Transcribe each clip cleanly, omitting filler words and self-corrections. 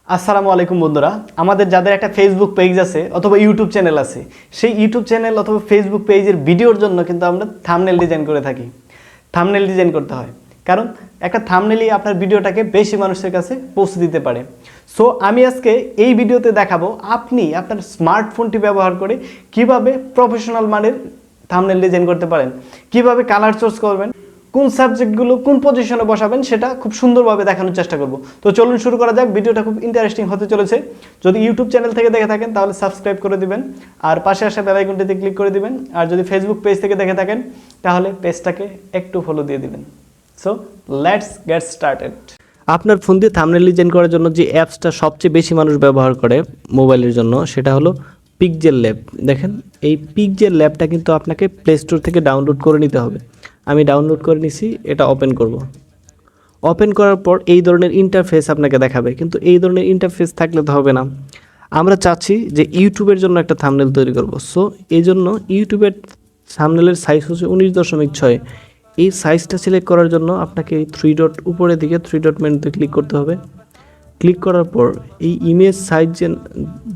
আসসালামু আলাইকুম বন্ধুরা, আমাদের যাদের একটা ফেসবুক পেজ আছে অথবা ইউটিউব চ্যানেল আছে, সেই ইউটিউব চ্যানেল অথবা ফেসবুক পেজের ভিডিওর জন্য কিন্তু আমরা থাম্বনেল ডিজাইন করে থাকি। থাম্বনেল ডিজাইন করতে হয় কারণ একটা থাম্বনেলই আপনার ভিডিওটাকে বেশি মানুষের কাছে পৌঁছে দিতে পারে। সো আমি আজকে এই ভিডিওতে দেখাবো আপনি আপনার স্মার্টফোনটি ব্যবহার করে কিভাবে প্রফেশনাল মানের থাম্বনেল ডিজাইন করতে পারেন, কিভাবে কালার চুজ করবেন, কোন সাবজেক্টগুলো কোন পজিশনে বসাবেন সেটা খুব সুন্দরভাবে দেখানোর চেষ্টা করব। তো চলুন শুরু করা যাক। ভিডিওটা খুব ইন্টারেস্টিং হতে চলেছে। যদি ইউটিউব চ্যানেল থেকে দেখে থাকেন তাহলে সাবস্ক্রাইব করে দিবেন আর পাশে আসা বেল আইকনটিতে ক্লিক করে দিবেন। আর যদি ফেসবুক পেজ থেকে দেখে থাকেন তাহলে পেজটাকে একটু ফলো দিয়ে দিবেন। So let's get started. আপনার ফোন দিয়ে থাম্বনেল ডিজাইন করার জন্য যে অ্যাপসটা সবচেয়ে বেশি মানুষ ব্যবহার করে মোবাইলের জন্য সেটা হলো পিক্সেল ল্যাব। দেখেন এই পিক্সেল ল্যাবটা কিন্তু আপনাকে প্লে স্টোর থেকে ডাউনলোড করে নিতে হবে। আমি ডাউনলোড করে নিছি, এটা ওপেন করব। ওপেন করার পর এই ধরনের ইন্টারফেস আপনাকে দেখাবে, কিন্তু এই ধরনের ইন্টারফেস থাকলে তো হবে না। আমরা চাচ্ছি যে ইউটিউবের জন্য একটা থাম্বনেল তৈরি করব। সো এই জন্য ইউটিউবের থাম্বনেলের সাইজ হচ্ছে 19.6। এই সাইজটা সিলেক্ট করার জন্য আপনাকে এই থ্রি ডট উপরের দিকে থ্রি ডট মেনুতে ক্লিক করতে হবে। ক্লিক করার পর এই ইমেজ সাইজ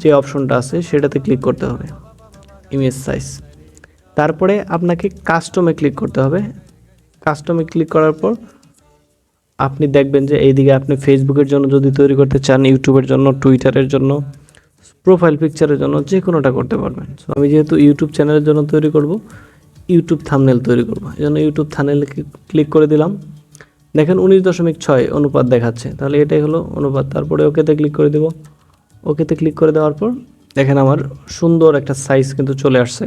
যে অপশনটা আছে সেটাতে ক্লিক করতে হবে, ইমেজ সাইজ। তারপরে আপনাকে কাস্টমে ক্লিক করতে হবে। কাস্টমে ক্লিক করার পর আপনি দেখবেন যে এইদিকে আপনি ফেসবুকের জন্য যদি তৈরি করতে চান, ইউটিউবের জন্য, টুইটারের জন্য, প্রোফাইল পিকচারের জন্য যে কোনোটা করতে পারবেন। সো আমি যেহেতু ইউটিউব চ্যানেলের জন্য তৈরি করব, ইউটিউব থাম্বনেল তৈরি করব, এই জন্য ইউটিউব থাম্বনেলে ক্লিক করে দিলাম। দেখেন 19.6 অনুপাত দেখাচ্ছে, তাহলে এটাই হলো অনুপাত। তারপরে ওকেতে ক্লিক করে দেব। ওকেতে ক্লিক করে দেওয়ার পর দেখেন আমার সুন্দর একটা সাইজ কিন্তু চলে আসছে।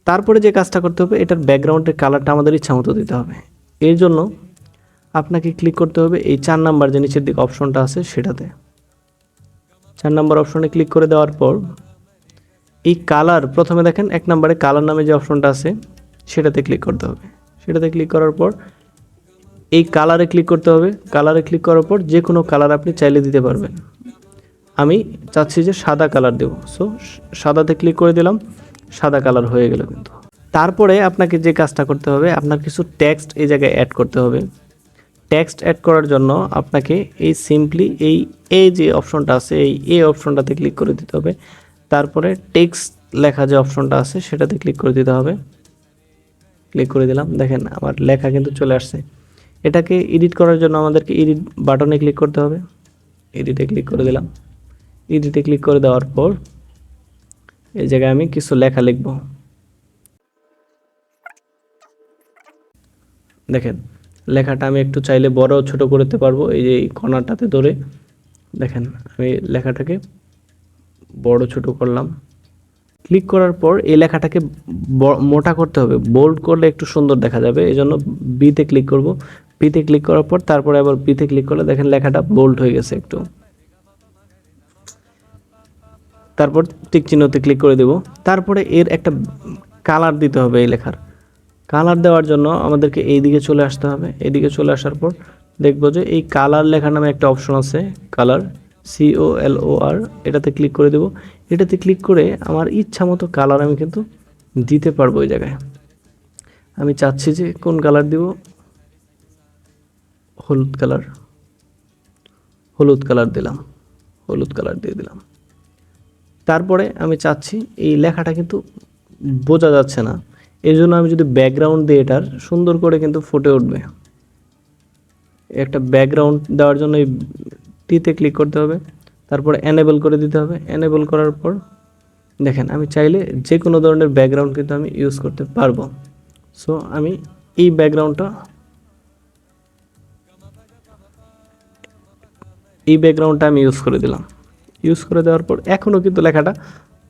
তারপরে যে কাজটা করতে হবে, এটার ব্যাকগ্রাউন্ডের কালারটা আমাদের ইচ্ছা মতো দিতে হবে। এর জন্য আপনাকে ক্লিক করতে হবে এই 4 নাম্বার যে নিচের দিকে অপশনটা আছে সেটাতে। 4 নাম্বার অপশনে ক্লিক করে দেওয়ার পর এই কালার, প্রথমে দেখেন 1 নাম্বারে কালার নামে যে অপশনটা আছে সেটাতে ক্লিক করতে হবে। সেটাতে ক্লিক করার পর এই কালারে ক্লিক করতে হবে। কালারে ক্লিক করার পর যে কোনো কালার আপনি চাইলে দিতে পারবেন। আমি চাচ্ছি যে সাদা কালার দেব। সো সাদাতে ক্লিক করে দিলাম, সাদা কালার হয়ে গেল। কিন্তু তারপরে আপনাকে যে কাজটা করতে হবে, আপনার কিছু টেক্সট এই জায়গায় অ্যাড করতে হবে। টেক্সট অ্যাড করার জন্য আপনাকে এই সিম্পলি এই যে অপশনটা আছে এই অপশনটাতে ক্লিক করে দিতে হবে। তারপরে টেক্সট লেখা যে অপশনটা আছে সেটাতে ক্লিক করে দিতে হবে। ক্লিক করে দিলাম, দেখেন আমার লেখা কিন্তু চলে আসছে। এটাকে এডিট করার জন্য আমাদেরকে এডিট বাটনে ক্লিক করতে হবে। এডিটে ক্লিক করে দিলাম। এডিটে ক্লিক করে দেওয়ার পর এই জায়গায় আমি কিছু লেখা লিখব। দেখেন লেখাটা আমি একটু চাইলে বড় ছোট করতে পারবো। এই যে এই কর্নারটাতে ধরে দেখেন আমি লেখাটাকে বড় ছোট করলাম। ক্লিক করার পর এই লেখাটাকে মোটা করতে হবে, বোল্ড করলে একটু সুন্দর দেখা যাবে। এই জন্য বিতে ক্লিক করব। বিতে ক্লিক করার পর তারপরে আবার বিতে ক্লিক করলে দেখেন লেখাটা বোল্ড হয়ে গেছে একটু। তারপর টিক চিহ্নতে ক্লিক করে দেব। তারপরে এর একটা কালার দিতে হবে। এই লেখার কালার দেওয়ার জন্য আমাদেরকে এই দিকে চলে আসতে হবে। এইদিকে চলে আসার পর দেখব যে এই কালার লেখা নামে একটা অপশন আছে, কালার, COLOR। এটাতে ক্লিক করে দেব। এটাতে ক্লিক করে আমার ইচ্ছা মতো কালার আমি কিন্তু দিতে পারবো। এই জায়গায় আমি চাচ্ছি যে কোন কালার দিব, হলুদ কালার। হলুদ কালার দিলাম, হলুদ কালার দিয়ে দিলাম। তারপরে আমি চাচ্ছি এই লেখাটা কিন্তু বোঝা যাচ্ছে না, এই জন্য আমি যদি ব্যাকগ্রাউন্ড দিই এটার সুন্দর করে কিন্তু ফুটে উঠবে। একটা ব্যাকগ্রাউন্ড দেওয়ার জন্য এই টিতে ক্লিক করতে হবে। তারপরে এনেবল করে দিতে হবে। এনেবল করার পর দেখেন আমি চাইলে যে কোনো ধরনের ব্যাকগ্রাউন্ড কিন্তু আমি ইউজ করতে পারবো। সো আমি এই ব্যাকগ্রাউন্ডটা আমি ইউজ করে দিলাম। ইউজ করে দেওয়ার পর এখনও কিন্তু লেখাটা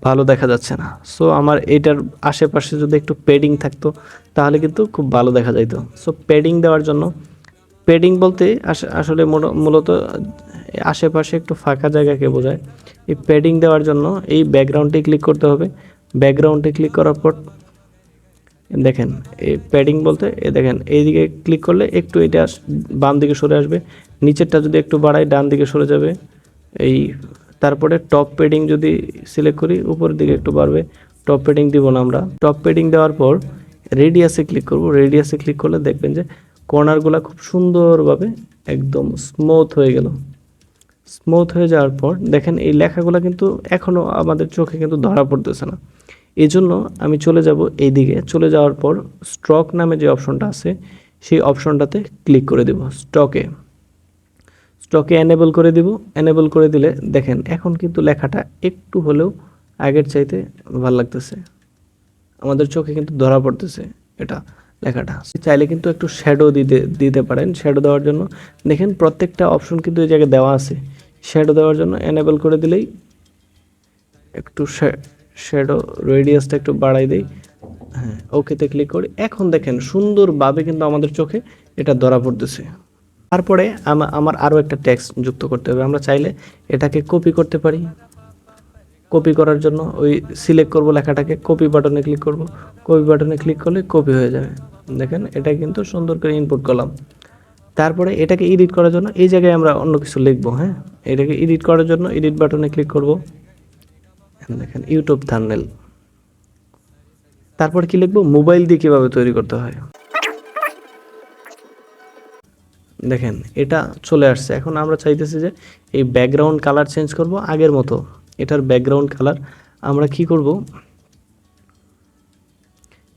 ভালো দেখা যাচ্ছে না। সো আমার এটার আশেপাশে যদি একটু পেডিং থাকতো তাহলে কিন্তু খুব ভালো দেখা যাইতো। সো পেডিং দেওয়ার জন্য, পেডিং বলতে আসলে মূলত আশেপাশে একটু ফাঁকা জায়গাকে বোঝায়। এই পেডিং দেওয়ার জন্য এই ব্যাকগ্রাউন্ডে ক্লিক করতে হবে। ব্যাকগ্রাউন্ডে ক্লিক করার পর দেখেন এই প্যাডিং বলতে দেখেন এইদিকে ক্লিক করলে একটু এটা বাম দিকে সরে আসবে, নিচেরটা যদি একটু বাড়াই ডান দিকে সরে যাবে। এই তারপরে টপ পেডিং যদি সিলেক্ট করি উপরের দিকে একটু বাড়বে। টপ পেডিং দিব না আমরা। টপ পেডিং দেওয়ার পর রেডিয়াসে ক্লিক করব। রেডিয়াসে ক্লিক করলে দেখবেন যে কর্নারগুলো খুব সুন্দরভাবে একদম স্মুথ হয়ে গেল। স্মুথ হয়ে যাওয়ার পর দেখেন এই লেখাগুলো কিন্তু এখনও আমাদের চোখে কিন্তু ধরা পড়তেছে না। এই জন্য আমি চলে যাব এই দিকে, চলে যাওয়ার পর স্ট্রক নামে যে অপশনটা আছে সেই অপশনটাতে ক্লিক করে দেব। স্টকে এনেবল করে দিব। এনেবল করে দিলে দেখেন এখন কিন্তু লেখাটা একটু হলেও আগের চাইতে ভালো লাগতেছে, আমাদের চোখে কিন্তু ধরা পড়তেছে এটা লেখাটা। চাইলে কিন্তু একটু শ্যাডো দিতে পারেন। শ্যাডো দেওয়ার জন্য দেখেন প্রত্যেকটা অপশন কিন্তু এই জায়গায় দেওয়া আছে। শ্যাডো দেওয়ার জন্য এনেবল করে দিলেই একটু শ্যাডো রেডিয়াসটা একটু বাড়াই দেই, হ্যাঁ ওকেতে ক্লিক করি। এখন দেখেন সুন্দরভাবে কিন্তু আমাদের চোখে এটা ধরা পড়তেছে। তারপরে আমার আরও একটা টেক্সট যুক্ত করতে হবে। আমরা চাইলে এটাকে কপি করতে পারি। কপি করার জন্য ওই সিলেক্ট করব লেখাটাকে, কপি বাটনে ক্লিক করব। কপি বাটনে ক্লিক করলে কপি হয়ে যাবে। দেখেন এটা কিন্তু সুন্দর করে ইনপুট করলাম। তারপরে এটাকে এডিট করার জন্য এই জায়গায় আমরা অন্য কিছু লিখবো। হ্যাঁ, এটাকে এডিট করার জন্য এডিট বাটনে ক্লিক করব। দেখেন ইউটিউব থাম্বনেল। তারপরে কি লিখবো, মোবাইল দিয়ে কীভাবে তৈরি করতে হয়। দেখেন এটা চলে আসছে। এখন আমরা চাইতেছি যে এই ব্যাকগ্রাউন্ড কালার চেঞ্জ করব আগের মতো। এটার ব্যাকগ্রাউন্ড কালার আমরা কি করব,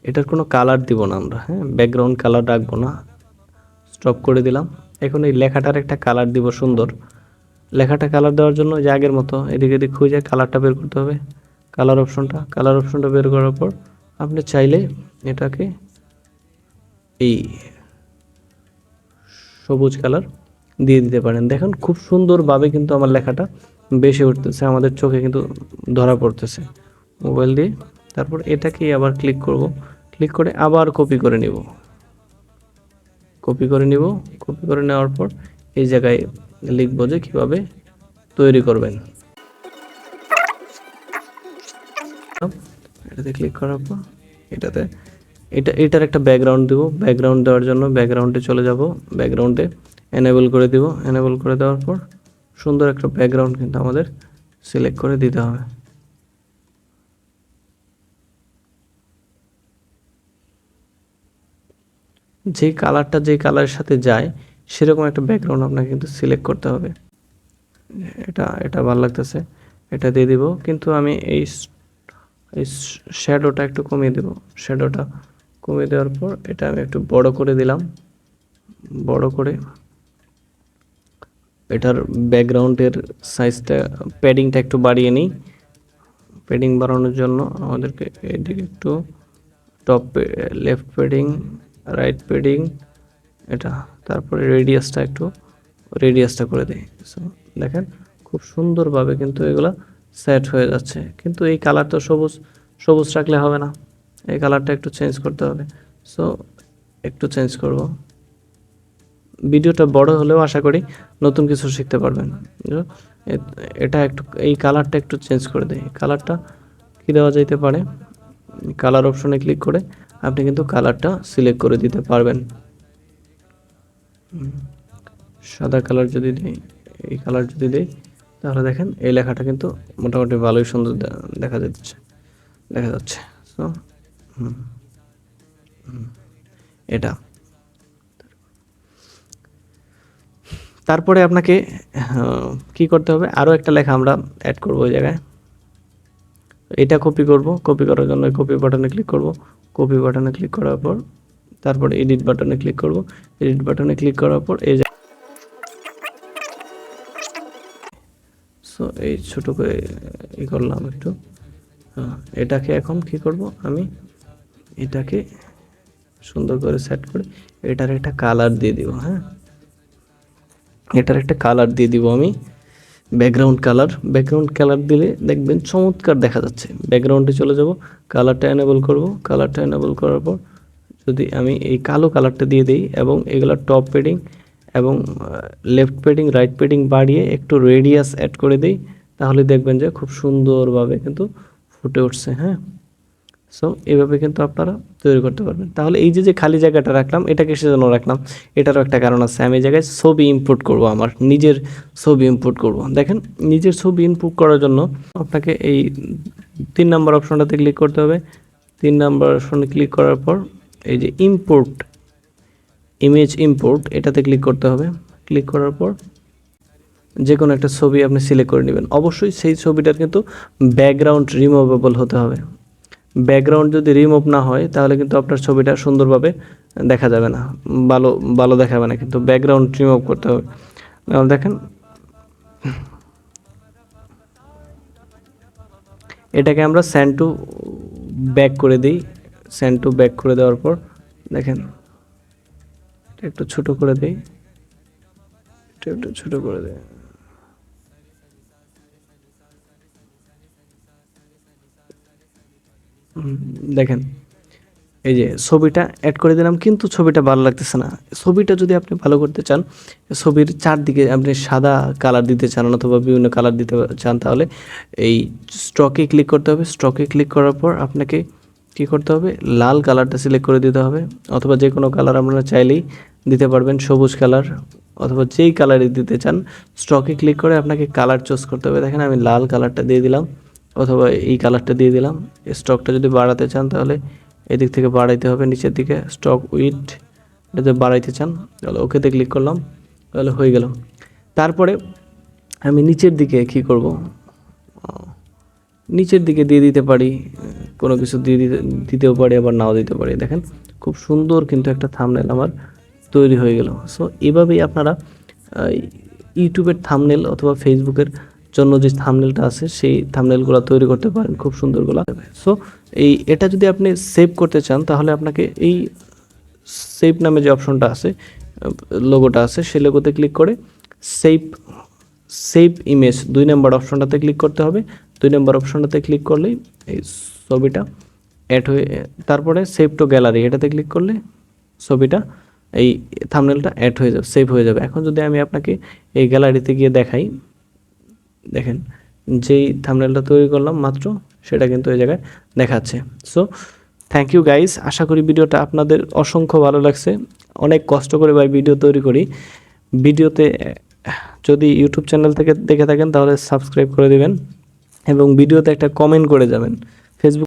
এটার কোনো কালার দিব না আমরা। হ্যাঁ, ব্যাকগ্রাউন্ড কালার রাখবো না, স্টপ করে দিলাম। এখন এই লেখাটার একটা কালার দিব সুন্দর। লেখাটা কালার দেওয়ার জন্য যে আগের মতো এদিকে এদিক খুঁজে কালারটা বের করতে হবে। কালার অপশনটা বের করার পর আপনি চাইলে এটাকে এই সবুজ কালার দিয়ে দিতে পারেন। দেখুন খুব সুন্দরভাবে কিন্তু আমার লেখাটা বেশি উঠতেছে, আমাদের চোখে কিন্তু ধরা পড়তেছে মোবাইল দিয়ে। তারপর এটাকেই আবার ক্লিক করব, ক্লিক করে আবার কপি করে নিব। কপি করে নেওয়ার পর এই জায়গায় লিখব যে কীভাবে তৈরি করবেন। এটাতে ক্লিক করার পর এটার একটা ব্যাকগ্রাউন্ড দেব। ব্যাকগ্রাউন্ড দেওয়ার জন্য ব্যাকগ্রাউন্ডে চলে যাব, ব্যাকগ্রাউন্ডে এনেবল করে দিব। এনেবল করে দেওয়ার পর সুন্দর একটা ব্যাকগ্রাউন্ড কিন্তু আমাদের সিলেক্ট করে দিতে হবে। যেই কালারের সাথে যায় সেরকম একটা ব্যাকগ্রাউন্ড আপনাকে কিন্তু সিলেক্ট করতে হবে। এটা ভালো লাগতেছে, এটা দিয়ে দিব। কিন্তু আমি এই শ্যাডোটা একটু কমিয়ে দেব। শ্যাডোটা কমিয়ে দেওয়ার পর এটা আমি একটু বড় করে দিলাম। বড় করে এটার ব্যাকগ্রাউন্ডের সাইজটা, প্যাডিংটা একটু বাড়িয়ে নিই। প্যাডিং বাড়ানোর জন্য আমাদেরকে এদিকে একটু top left padding, right padding এটা, তারপরে রেডিয়াসটা করে দিই। সো দেখেন খুব সুন্দরভাবে কিন্তু এগুলা সেট হয়ে যাচ্ছে। কিন্তু এই কালার তো সবুজ রাখলে হবে না, এই কালারটা একটু চেঞ্জ করতে হবে। সো একটু চেঞ্জ করব। ভিডিওটা বড় হলেও আশা করি নতুন কিছু শিখতে পারবেন। এটা একটু এই কালারটা একটু চেঞ্জ করে দেই। কালারটা কি দেওয়া যেতে পারে, কালার অপশনে ক্লিক করে আপনি কিন্তু কালারটা সিলেক্ট করে দিতে পারবেন। সাদা কালার যদি দিই, এই কালার যদি দিই, তাহলে দেখেন এই লেখাটা কিন্তু মোটামুটি ভালোই সুন্দর দেখা যাচ্ছে। সো এটা তারপরে আপনাকে কি করতে হবে, আরও একটা লেখা আমরা অ্যাড করব ওই জায়গায়। এটা কপি করার জন্য কপি বাটনে ক্লিক করব। কপি বাটনে ক্লিক করার পর তারপরে এডিট বাটনে ক্লিক করব। এডিট বাটনে ক্লিক করার পর সো এই ছোটো করে করলাম একটু। এটাকে এখন কি করব, আমি এটাকে সুন্দর করে সেট করে এটার একটা কালার দিয়ে দিব। হ্যাঁ, এটার একটা কালার দিয়ে দিব আমি, ব্যাকগ্রাউন্ড কালার দিলে দেখবেন চমৎকার দেখা যাচ্ছে। ব্যাকগ্রাউন্ডে চলে যাব, কালারটা এনেবল করব। কালারটা এনেবল করার পর যদি আমি এই কালো কালারটা দিয়ে দিই এবং এগুলো টপ প্যাডিং এবং লেফট প্যাডিং রাইট প্যাডিং বাড়িয়ে একটু রেডিয়াস অ্যাড করে দিই, তাহলে দেখবেন যে খুব সুন্দরভাবে কিন্তু ফুটে উঠছে। হ্যাঁ, সো এইভাবে কিন্তু আপনারা তৈরি করতে পারবেন। তাহলে এই যে খালি জায়গাটা রাখলাম, এটা কিসের জন্য রাখলাম, এটারও একটা কারণ আছে। আমি এই জায়গায় ছবি ইনপুট করব, আমার নিজের ছবি ইনপুট করব। দেখেন নিজের ছবি ইনপুট করার জন্য আপনাকে এই 3 নম্বর অপশনটাতে ক্লিক করতে হবে। 3 নম্বর অপশনে ক্লিক করার পর এই যে ইমেজ ইম্পোর্ট এটাতে ক্লিক করতে হবে। ক্লিক করার পর যে কোনো একটা ছবি আপনি সিলেক্ট করে নেবেন। অবশ্যই সেই ছবিটার কিন্তু ব্যাকগ্রাউন্ড রিমুভেবল হতে হবে। ব্যাকগ্রাউন্ড যদি রিমুভ না হয় তাহলে কিন্তু আপনার ছবিটা সুন্দরভাবে দেখা যাবে না, ভালো ভালো দেখাবে না, কিন্তু ব্যাকগ্রাউন্ড রিমুভ করতে হবে। দেখেন এটাকে আমরা সেন্ড টু ব্যাক করে দিই। সেন্ড টু ব্যাক করে দেওয়ার পর দেখেন এটা একটু ছোট করে দিই, এটা একটু ছোট করে দিই। দেখেন এই যে ছবিটা অ্যাড করে দিলাম, কিন্তু ছবিটা ভালো লাগতেছে না। ছবিটা যদি আপনি ভালো করতে চান, ছবির চারদিকে আপনি সাদা কালার দিতে চান অথবা বিভিন্ন কালার দিতে চান, তাহলে এই স্টকে ক্লিক করতে হবে। স্টকে ক্লিক করার পর আপনাকে কী করতে হবে, লাল কালারটা সিলেক্ট করে দিতে হবে, অথবা যে কোনো কালার আপনারা চাইলেই দিতে পারবেন, সবুজ কালার অথবা যেই কালারই দিতে চান। স্টকে ক্লিক করে আপনাকে কালার চুজ করতে হবে। দেখেন আমি লাল কালারটা দিয়ে দিলাম, অথবা এই কালারটা দিয়ে দিলাম। স্টকটা যদি বাড়াতে চান তাহলে এদিক থেকে বাড়াইতে হবে, নিচের দিকে স্টক উইথ এটা যদি বাড়াইতে চান তাহলে ওকেতে ক্লিক করলাম, তাহলে হয়ে গেল। তারপরে আমি নিচের দিকে কি করব, নিচের দিকে দিয়ে দিতে পারি, কোনো কিছু দিতেও পারি, আবার নাও দিতে পারি। দেখেন খুব সুন্দর কিন্তু একটা থাম্বনেল আমার তৈরি হয়ে গেল। সো এভাবেই আপনারা ইউটিউবের থাম্বনেল অথবা ফেসবুকের জন্য যে থাম্বনেলটা আছে সেই থাম্বনেলগুলো তৈরি করতে পারেন খুব সুন্দরগুলো। সো এটা যদি আপনি সেভ করতে চান তাহলে আপনাকে এই সেভ নামে যে অপশনটা আছে, লোগোটা আছে, সেই লোগোতে ক্লিক করে সেভ সেভ ইমেজ 2 নম্বর অপশনটাতে ক্লিক করতে হবে। 2 নম্বর অপশনটাতে ক্লিক করলেই এই ছবিটা অ্যাড হয়ে, তারপরে সেভ টু গ্যালারি এটাতে ক্লিক করলে ছবিটা এই থাম্বনেলটা অ্যাড হয়ে যাবে, সেভ হয়ে যাবে। এখন যদি আমি আপনাকে এই গ্যালারিতে গিয়ে দেখাই, দেখেন যেই থাম্বনেলটা তৈরি করলাম মাত্র সেটা কিন্তু এই জায়গায় দেখাচ্ছে। সো থ্যাংক ইউ গাইস, আশা করি ভিডিওটা আপনাদের অসংখ্য ভালো লাগছে। অনেক কষ্ট করে ভাই ভিডিও তৈরি করি। ভিডিওতে যদি ইউটিউব চ্যানেল থেকে দেখে থাকেন তাহলে সাবস্ক্রাইব করে দিবেন এবং ভিডিওতে একটা কমেন্ট করে যাবেন। ফেসবুক